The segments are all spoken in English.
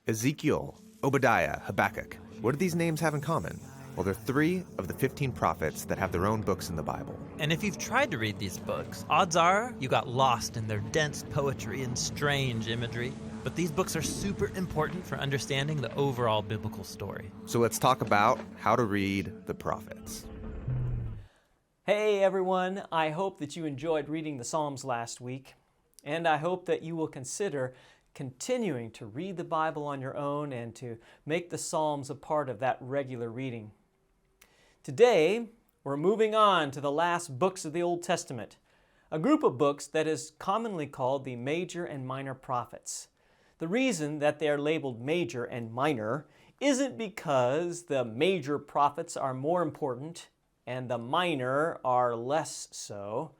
Ezekiel, Obadiah, Habakkuk. What do these names have in common? Well, they're 3 of the 15 prophets that have their own books in the Bible. And if you've tried to read these books, odds are you got lost in their dense poetry and strange imagery. But these books are super important for understanding the overall biblical story. So let's talk about how to read the prophets. Hey everyone, I hope that you enjoyed reading the Psalms last week, and I hope that you will consider continuing to read the Bible on your own and to make the Psalms a part of that regular reading. Today, we're moving on to the last books of the Old Testament, a group of books that is commonly called the major and minor prophets. The reason that they are labeled major and minor isn't because the major prophets are more important and the minor are less so.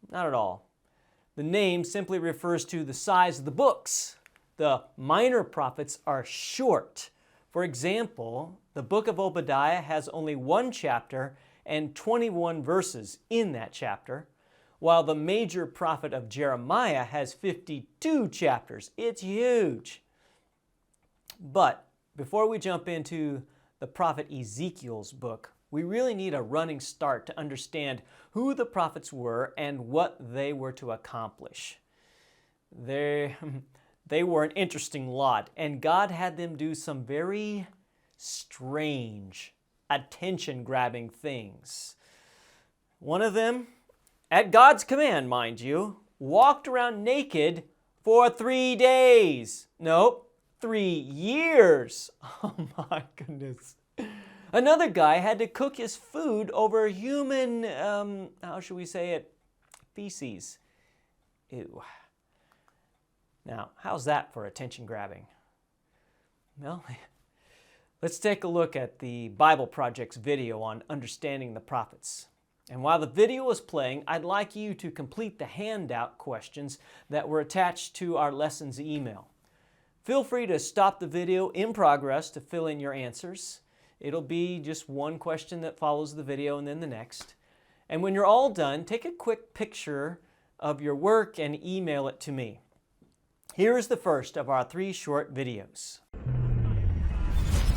Not at all. The name simply refers to the size of the books. The minor prophets are short. For example, the book of Obadiah has only 1 chapter and 21 verses in that chapter, while the major prophet of Jeremiah has 52 chapters. It's huge. But before we jump into the prophet Ezekiel's book, we really need a running start to understand who the prophets were and what they were to accomplish. They were an interesting lot, and God had them do some very strange, attention-grabbing things. One of them, at God's command, mind you, walked around naked for 3 days. Nope, 3 years. Oh my goodness. Another guy had to cook his food over human, how should we say it, feces. Ew. Now, how's that for attention grabbing? Well, let's take a look at the Bible Project's video on understanding the prophets. And while the video is playing, I'd like you to complete the handout questions that were attached to our lessons email. Feel free to stop the video in progress to fill in your answers. It'll be just one question that follows the video and then the next. And when you're all done, take a quick picture of your work and email it to me. Here is the first of our 3 short videos.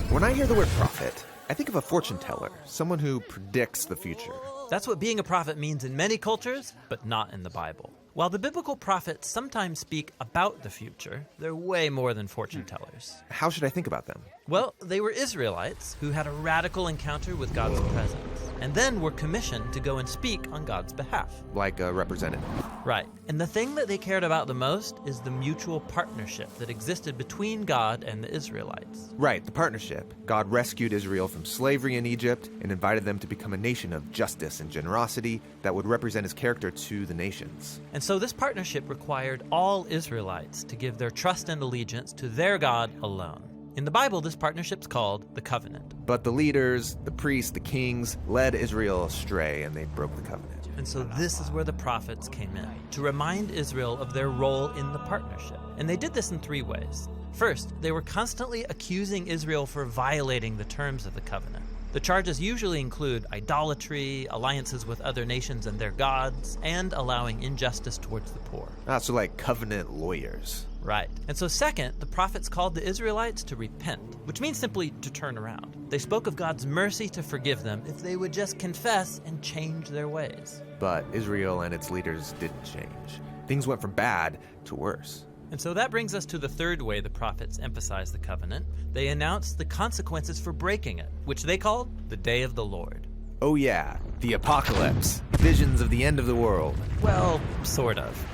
When I hear the word prophet, I think of a fortune teller, someone who predicts the future. That's what being a prophet means in many cultures, but not in the Bible. While the biblical prophets sometimes speak about the future, they're way more than fortune tellers. How should I think about them? Well, they were Israelites who had a radical encounter with God's presence, and then were commissioned to go and speak on God's behalf. Like a representative. Right. And the thing that they cared about the most is the mutual partnership that existed between God and the Israelites. Right, the partnership. God rescued Israel from slavery in Egypt and invited them to become a nation of justice and generosity that would represent his character to the nations. And so this partnership required all Israelites to give their trust and allegiance to their God alone. In the Bible, this partnership's called the covenant. But the leaders, the priests, the kings, led Israel astray and they broke the covenant. And so this is where the prophets came in, to remind Israel of their role in the partnership. And they did this in 3 ways. First, they were constantly accusing Israel for violating the terms of the covenant. The charges usually include idolatry, alliances with other nations and their gods, and allowing injustice towards the poor. So like covenant lawyers. Right. And so second, the prophets called the Israelites to repent, which means simply to turn around. They spoke of God's mercy to forgive them if they would just confess and change their ways. But Israel and its leaders didn't change. Things went from bad to worse. And so that brings us to the third way the prophets emphasized the covenant. They announced the consequences for breaking it, which they called the day of the Lord. Oh yeah, the apocalypse. Visions of the end of the world. Well, sort of.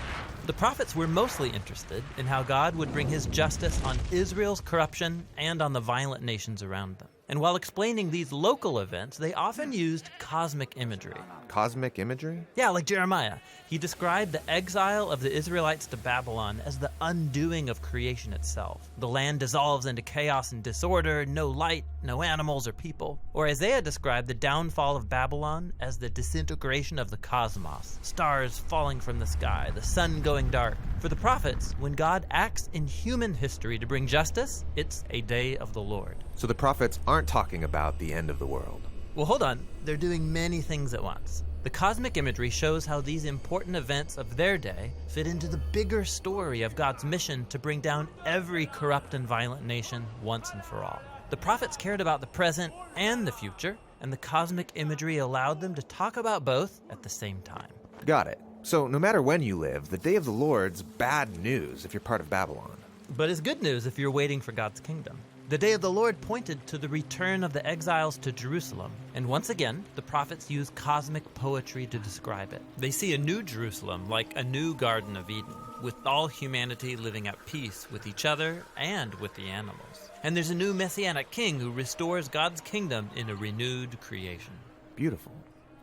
The prophets were mostly interested in how God would bring his justice on Israel's corruption and on the violent nations around them. And while explaining these local events, they often used cosmic imagery. Cosmic imagery? Yeah, like Jeremiah. He described the exile of the Israelites to Babylon as the undoing of creation itself. The land dissolves into chaos and disorder, no light, no animals or people. Or Isaiah described the downfall of Babylon as the disintegration of the cosmos, stars falling from the sky, the sun going dark. For the prophets, when God acts in human history to bring justice, it's a day of the Lord. So the prophets aren't talking about the end of the world. Well, hold on. They're doing many things at once. The cosmic imagery shows how these important events of their day fit into the bigger story of God's mission to bring down every corrupt and violent nation once and for all. The prophets cared about the present and the future, and the cosmic imagery allowed them to talk about both at the same time. Got it. So no matter when you live, the day of the Lord's bad news if you're part of Babylon. But it's good news if you're waiting for God's kingdom. The day of the Lord pointed to the return of the exiles to Jerusalem, and once again, the prophets use cosmic poetry to describe it. They see a new Jerusalem like a new Garden of Eden, with all humanity living at peace with each other and with the animals. And there's a new Messianic king who restores God's kingdom in a renewed creation. Beautiful.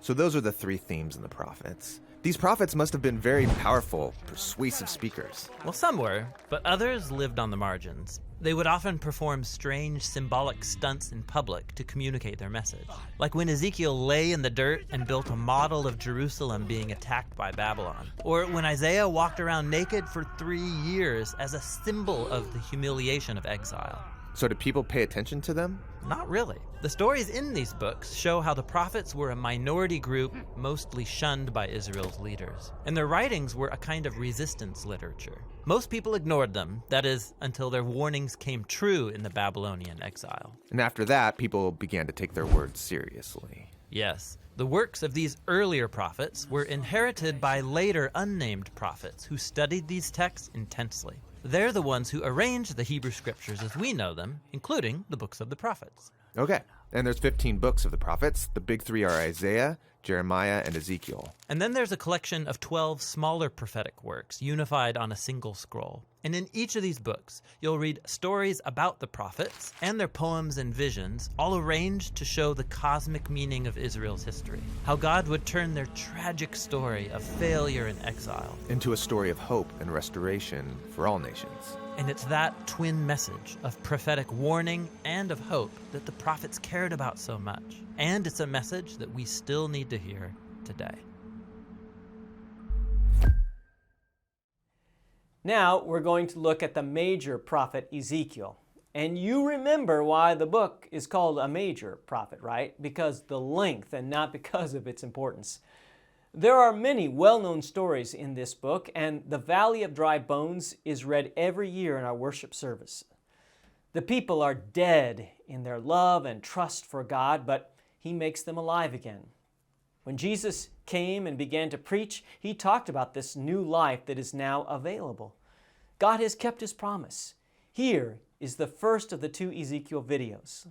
So those are the three themes in the prophets. These prophets must have been very powerful, persuasive speakers. Well, some were, but others lived on the margins. They would often perform strange symbolic stunts in public to communicate their message. Like when Ezekiel lay in the dirt and built a model of Jerusalem being attacked by Babylon. Or when Isaiah walked around naked for 3 years as a symbol of the humiliation of exile. So did people pay attention to them? Not really. The stories in these books show how the prophets were a minority group mostly shunned by Israel's leaders. And their writings were a kind of resistance literature. Most people ignored them, that is, until their warnings came true in the Babylonian exile. And after that, people began to take their words seriously. Yes, the works of these earlier prophets were inherited by later unnamed prophets who studied these texts intensely. They're the ones who arranged the Hebrew scriptures as we know them, including the books of the prophets. Okay, and there's 15 books of the prophets. The big three are Isaiah, Jeremiah, and Ezekiel. And then there's a collection of 12 smaller prophetic works unified on a single scroll. And in each of these books, you'll read stories about the prophets and their poems and visions, all arranged to show the cosmic meaning of Israel's history. How God would turn their tragic story of failure and exile into a story of hope and restoration for all nations. And it's that twin message of prophetic warning and of hope that the prophets cared about so much. And it's a message that we still need to hear today. Now we're going to look at the major prophet Ezekiel. And you remember why the book is called a major prophet, right? Because the length and not because of its importance. There are many well-known stories in this book, and the Valley of Dry Bones is read every year in our worship service. The people are dead in their love and trust for God, but He makes them alive again. When Jesus came and began to preach, He talked about this new life that is now available. God has kept His promise. Here is the first of the 2 Ezekiel videos.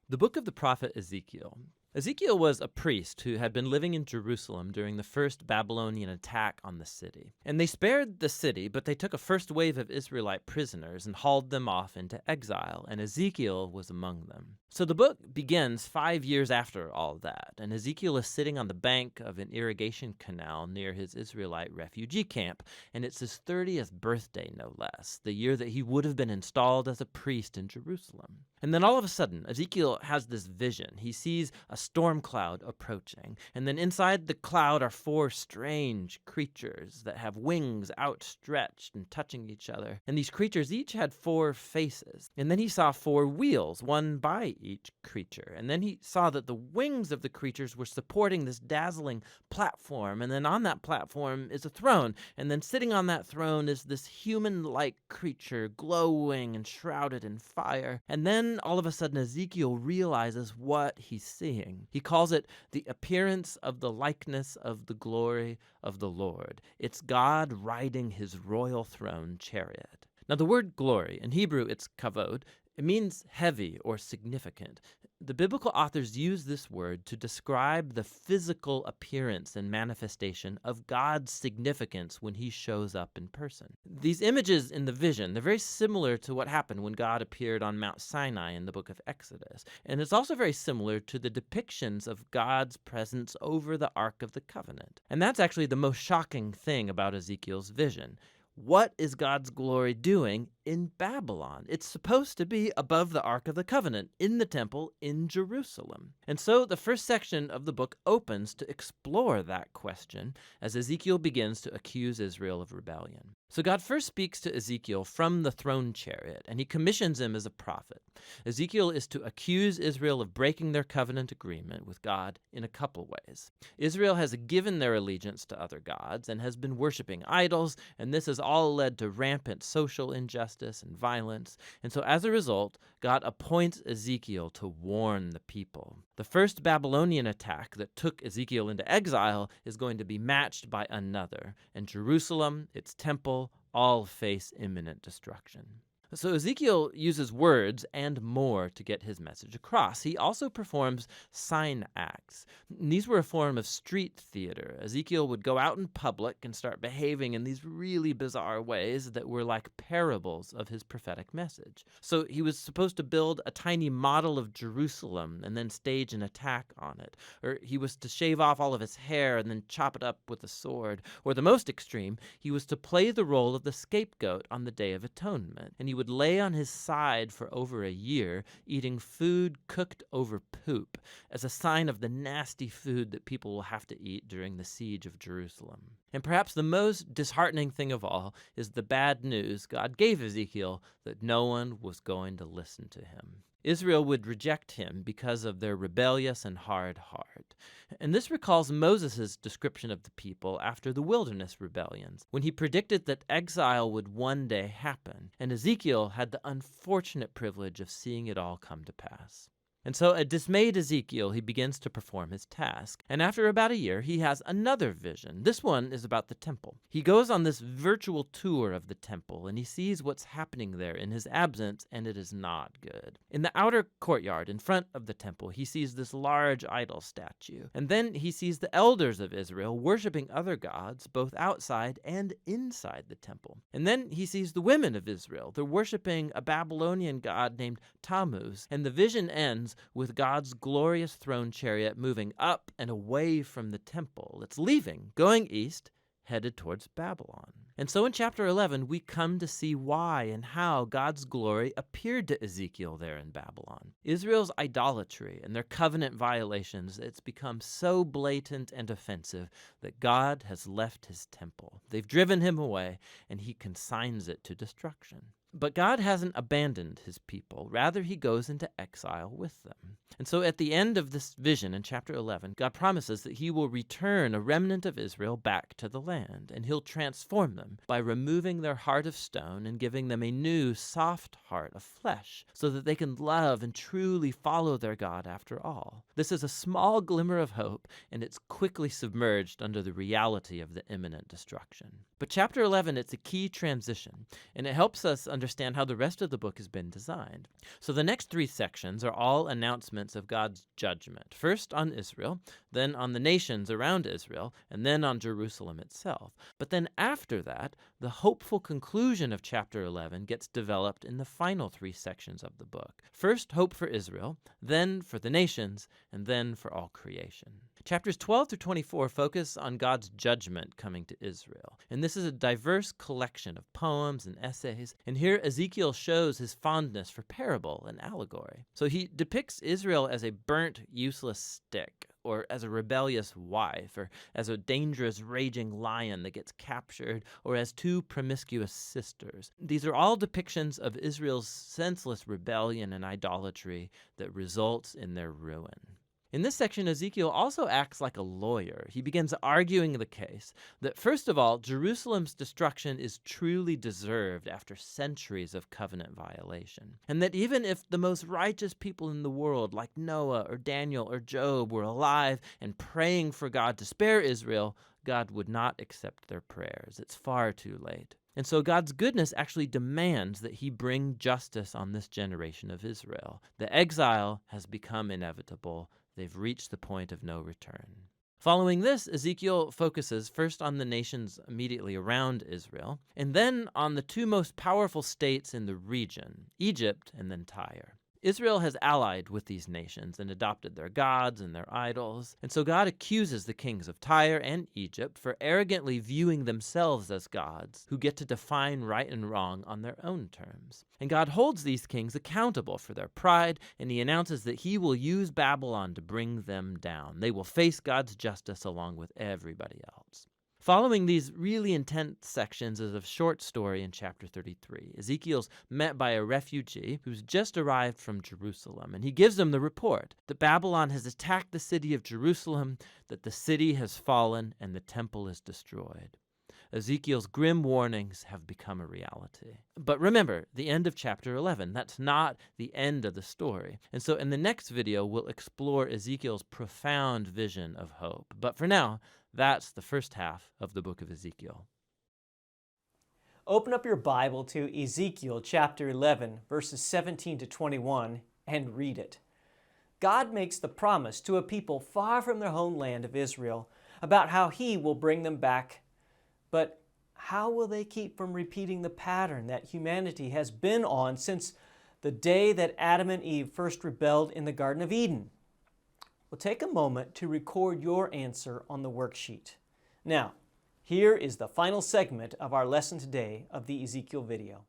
The book of the prophet Ezekiel. Ezekiel was a priest who had been living in Jerusalem during the first Babylonian attack on the city. And they spared the city, but they took a first wave of Israelite prisoners and hauled them off into exile, and Ezekiel was among them. So the book begins 5 years after all that, and Ezekiel is sitting on the bank of an irrigation canal near his Israelite refugee camp, and it's his 30th birthday, no less, the year that he would have been installed as a priest in Jerusalem. And then all of a sudden, Ezekiel has this vision. He sees a storm cloud approaching, and then inside the cloud are 4 strange creatures that have wings outstretched and touching each other. And these creatures each had 4 faces. And then he saw 4 wheels, one by each creature. And then he saw that the wings of the creatures were supporting this dazzling platform, and then on that platform is a throne, and then sitting on that throne is this human-like creature, glowing and shrouded in fire. And then all of a sudden Ezekiel realizes what he's seeing. He calls it the appearance of the likeness of the glory of the Lord. It's God riding His royal throne chariot. Now the word glory, in Hebrew it's kavod. It means heavy or significant. The biblical authors use this word to describe the physical appearance and manifestation of God's significance when He shows up in person. These images in the vision, they're very similar to what happened when God appeared on Mount Sinai in the book of Exodus. And it's also very similar to the depictions of God's presence over the Ark of the Covenant. And that's actually the most shocking thing about Ezekiel's vision. What is God's glory doing in Babylon. It's supposed to be above the Ark of the Covenant in the temple in Jerusalem. And so the first section of the book opens to explore that question as Ezekiel begins to accuse Israel of rebellion. So God first speaks to Ezekiel from the throne chariot, and he commissions him as a prophet. Ezekiel is to accuse Israel of breaking their covenant agreement with God in a couple ways. Israel has given their allegiance to other gods and has been worshiping idols, and this has all led to rampant social injustice and violence. And so as a result, God appoints Ezekiel to warn the people. The first Babylonian attack that took Ezekiel into exile is going to be matched by another, and Jerusalem, its temple, all face imminent destruction. So Ezekiel uses words and more to get his message across. He also performs sign acts. These were a form of street theater. Ezekiel would go out in public and start behaving in these really bizarre ways that were like parables of his prophetic message. So he was supposed to build a tiny model of Jerusalem and then stage an attack on it. Or he was to shave off all of his hair and then chop it up with a sword. Or the most extreme, he was to play the role of the scapegoat on the Day of Atonement. And he would lay on his side for over a year, eating food cooked over poop, as a sign of the nasty food that people will have to eat during the siege of Jerusalem. And perhaps the most disheartening thing of all is the bad news God gave Ezekiel that no one was going to listen to him. Israel would reject him because of their rebellious and hard heart. And this recalls Moses' description of the people after the wilderness rebellions, when he predicted that exile would one day happen, and Ezekiel had the unfortunate privilege of seeing it all come to pass. And so a dismayed Ezekiel, he begins to perform his task. And after about a year, he has another vision. This one is about the temple. He goes on this virtual tour of the temple, and he sees what's happening there in his absence, and it is not good. In the outer courtyard in front of the temple, he sees this large idol statue. And then he sees the elders of Israel worshiping other gods, both outside and inside the temple. And then he sees the women of Israel. They're worshiping a Babylonian god named Tammuz. And the vision ends with God's glorious throne chariot moving up and away from the temple. It's leaving, going east, headed towards Babylon. And so in chapter 11, we come to see why and how God's glory appeared to Ezekiel there in Babylon. Israel's idolatry and their covenant violations, it's become so blatant and offensive that God has left his temple. They've driven him away, and he consigns it to destruction. But God hasn't abandoned his people. Rather, he goes into exile with them. And so at the end of this vision in chapter 11, God promises that he will return a remnant of Israel back to the land, and he'll transform them by removing their heart of stone and giving them a new, soft heart of flesh, so that they can love and truly follow their God after all. This is a small glimmer of hope, and it's quickly submerged under the reality of the imminent destruction. But chapter 11, it's a key transition, and it helps us understand how the rest of the book has been designed. So the next 3 sections are all announcements of God's judgment, first on Israel, then on the nations around Israel, and then on Jerusalem itself. But then after that, the hopeful conclusion of chapter 11 gets developed in the final 3 sections of the book. First, hope for Israel, then for the nations, and then for all creation. Chapters 12 through 24 focus on God's judgment coming to Israel. And this is a diverse collection of poems and essays. And here Ezekiel shows his fondness for parable and allegory. So he depicts Israel as a burnt, useless stick, or as a rebellious wife, or as a dangerous, raging lion that gets captured, or as 2 promiscuous sisters. These are all depictions of Israel's senseless rebellion and idolatry that results in their ruin. In this section, Ezekiel also acts like a lawyer. He begins arguing the case that, first of all, Jerusalem's destruction is truly deserved after centuries of covenant violation, and that even if the most righteous people in the world, like Noah or Daniel or Job, were alive and praying for God to spare Israel, God would not accept their prayers. It's far too late. And so God's goodness actually demands that he bring justice on this generation of Israel. The exile has become inevitable. They've reached the point of no return. Following this, Ezekiel focuses first on the nations immediately around Israel, and then on the 2 most powerful states in the region, Egypt and then Tyre. Israel has allied with these nations and adopted their gods and their idols. And so God accuses the kings of Tyre and Egypt for arrogantly viewing themselves as gods who get to define right and wrong on their own terms. And God holds these kings accountable for their pride, and he announces that he will use Babylon to bring them down. They will face God's justice along with everybody else. Following these really intense sections is a short story in chapter 33. Ezekiel's met by a refugee who's just arrived from Jerusalem, and he gives them the report that Babylon has attacked the city of Jerusalem, that the city has fallen, and the temple is destroyed. Ezekiel's grim warnings have become a reality. But remember, the end of chapter 11, that's not the end of the story. And so in the next video, we'll explore Ezekiel's profound vision of hope. But for now, that's the first half of the book of Ezekiel. Open up your Bible to Ezekiel chapter 11, verses 17 to 21, and read it. God makes the promise to a people far from their homeland of Israel about how he will bring them back. But how will they keep from repeating the pattern that humanity has been on since the day that Adam and Eve first rebelled in the Garden of Eden? Well, take a moment to record your answer on the worksheet. Now, here is the final segment of our lesson today of the Ezekiel video.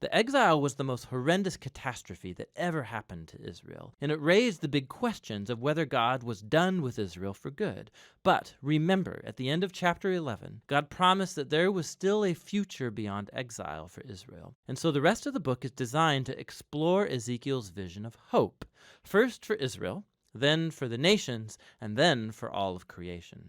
The exile was the most horrendous catastrophe that ever happened to Israel, and it raised the big questions of whether God was done with Israel for good. But remember, at the end of chapter 11, God promised that there was still a future beyond exile for Israel. And so the rest of the book is designed to explore Ezekiel's vision of hope, first for Israel, then for the nations, and then for all of creation.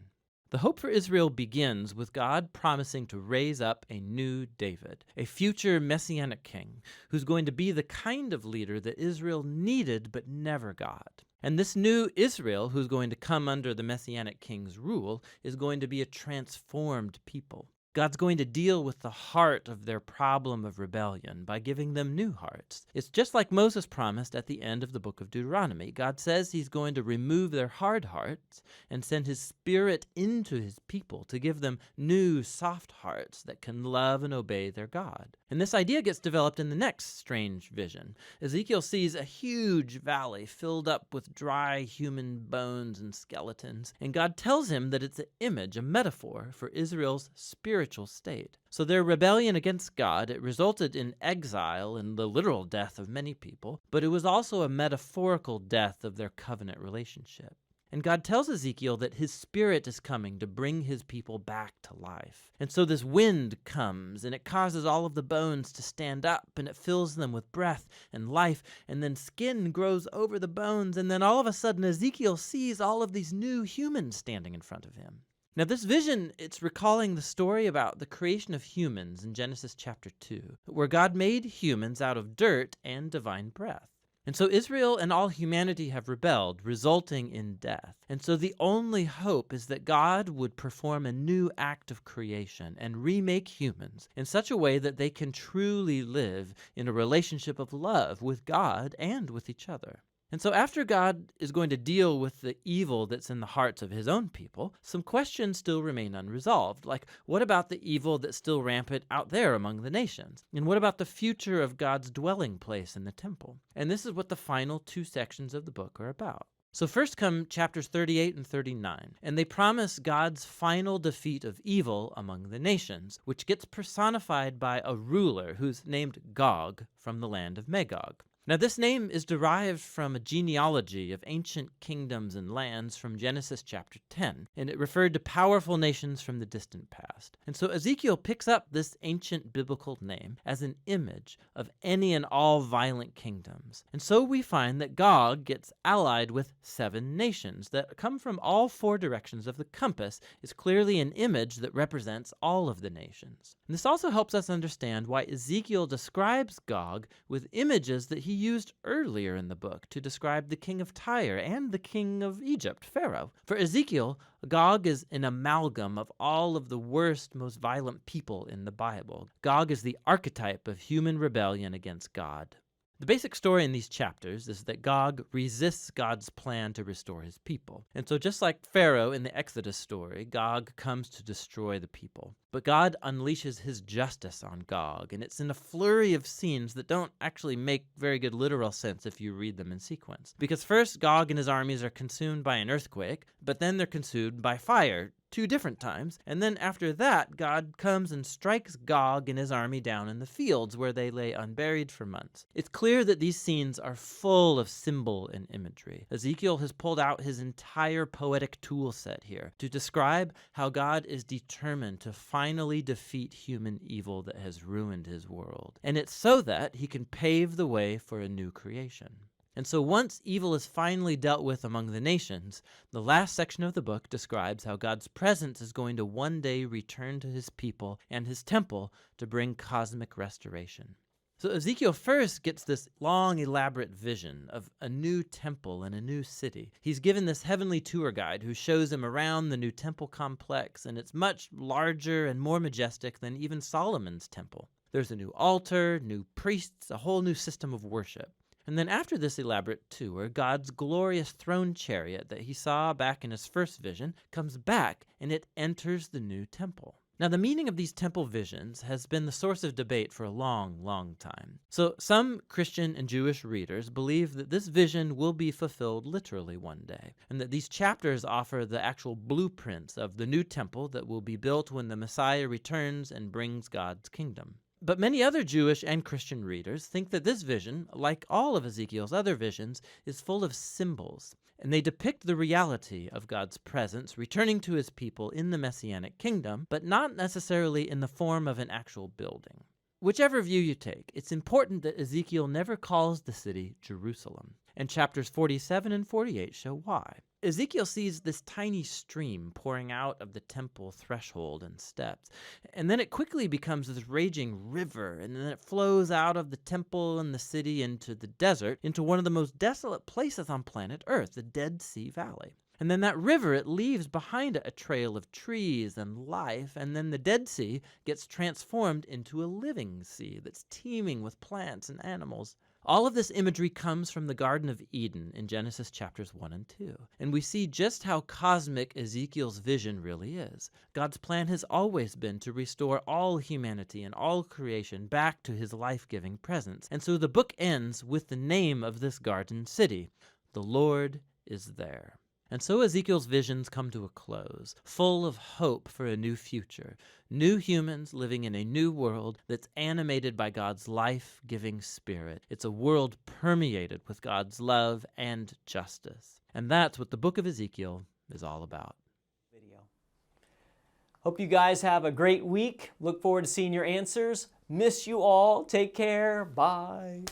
The hope for Israel begins with God promising to raise up a new David, a future messianic king, who's going to be the kind of leader that Israel needed but never got. And this new Israel, who's going to come under the messianic king's rule, is going to be a transformed people. God's going to deal with the heart of their problem of rebellion by giving them new hearts. It's just like Moses promised at the end of the book of Deuteronomy. God says he's going to remove their hard hearts and send his spirit into his people to give them new, soft hearts that can love and obey their God. And this idea gets developed in the next strange vision. Ezekiel sees a huge valley filled up with dry human bones and skeletons, and God tells him that it's an image, a metaphor for Israel's spiritual state. So their rebellion against God, it resulted in exile and the literal death of many people, but it was also a metaphorical death of their covenant relationship. And God tells Ezekiel that his spirit is coming to bring his people back to life. And so this wind comes, and it causes all of the bones to stand up, and it fills them with breath and life, and then skin grows over the bones, and then all of a sudden Ezekiel sees all of these new humans standing in front of him. Now this vision, it's recalling the story about the creation of humans in Genesis chapter 2, where God made humans out of dirt and divine breath. And so Israel and all humanity have rebelled, resulting in death. And so the only hope is that God would perform a new act of creation and remake humans in such a way that they can truly live in a relationship of love with God and with each other. And so after God is going to deal with the evil that's in the hearts of his own people, some questions still remain unresolved. Like, what about the evil that's still rampant out there among the nations? And what about the future of God's dwelling place in the temple? And this is what the final two sections of the book are about. So first come chapters 38 and 39, and they promise God's final defeat of evil among the nations, which gets personified by a ruler who's named Gog from the land of Magog. Now, this name is derived from a genealogy of ancient kingdoms and lands from Genesis chapter 10, and it referred to powerful nations from the distant past. And so Ezekiel picks up this ancient biblical name as an image of any and all violent kingdoms. And so we find that Gog gets allied with 7 nations that come from all 4 directions of the compass, is clearly an image that represents all of the nations. And this also helps us understand why Ezekiel describes Gog with images that he used earlier in the book to describe the king of Tyre and the king of Egypt, Pharaoh. For Ezekiel, Gog is an amalgam of all of the worst, most violent people in the Bible. Gog is the archetype of human rebellion against God. The basic story in these chapters is that Gog resists God's plan to restore his people. And so just like Pharaoh in the Exodus story, Gog comes to destroy the people. But God unleashes his justice on Gog, and it's in a flurry of scenes that don't actually make very good literal sense if you read them in sequence. Because first, Gog and his armies are consumed by an earthquake, but then they're consumed by fire 2 different times, and then after that, God comes and strikes Gog and his army down in the fields where they lay unburied for months. It's clear that these scenes are full of symbol and imagery. Ezekiel has pulled out his entire poetic tool set here to describe how God is determined to finally defeat human evil that has ruined his world. And it's so that he can pave the way for a new creation. And so once evil is finally dealt with among the nations, the last section of the book describes how God's presence is going to one day return to his people and his temple to bring cosmic restoration. So Ezekiel first gets this long, elaborate vision of a new temple and a new city. He's given this heavenly tour guide who shows him around the new temple complex, and it's much larger and more majestic than even Solomon's temple. There's a new altar, new priests, a whole new system of worship. And then after this elaborate tour, God's glorious throne chariot that he saw back in his first vision comes back, and it enters the new temple. Now, the meaning of these temple visions has been the source of debate for a long, long time. So some Christian and Jewish readers believe that this vision will be fulfilled literally one day, and that these chapters offer the actual blueprints of the new temple that will be built when the Messiah returns and brings God's kingdom. But many other Jewish and Christian readers think that this vision, like all of Ezekiel's other visions, is full of symbols, and they depict the reality of God's presence returning to his people in the Messianic kingdom, but not necessarily in the form of an actual building. Whichever view you take, it's important that Ezekiel never calls the city Jerusalem, and chapters 47 and 48 show why. Ezekiel sees this tiny stream pouring out of the temple threshold and steps, and then it quickly becomes this raging river, and then it flows out of the temple and the city into the desert, into one of the most desolate places on planet Earth, the Dead Sea Valley. And then that river, it leaves behind it a trail of trees and life, and then the Dead Sea gets transformed into a living sea that's teeming with plants and animals. All of this imagery comes from the Garden of Eden in Genesis chapters 1 and 2. And we see just how cosmic Ezekiel's vision really is. God's plan has always been to restore all humanity and all creation back to his life-giving presence. And so the book ends with the name of this garden city. The Lord is there. And so Ezekiel's visions come to a close, full of hope for a new future, new humans living in a new world that's animated by God's life-giving spirit. It's a world permeated with God's love and justice. And that's what the book of Ezekiel is all about. Hope you guys have a great week. Look forward to seeing your answers. Miss you all. Take care. Bye.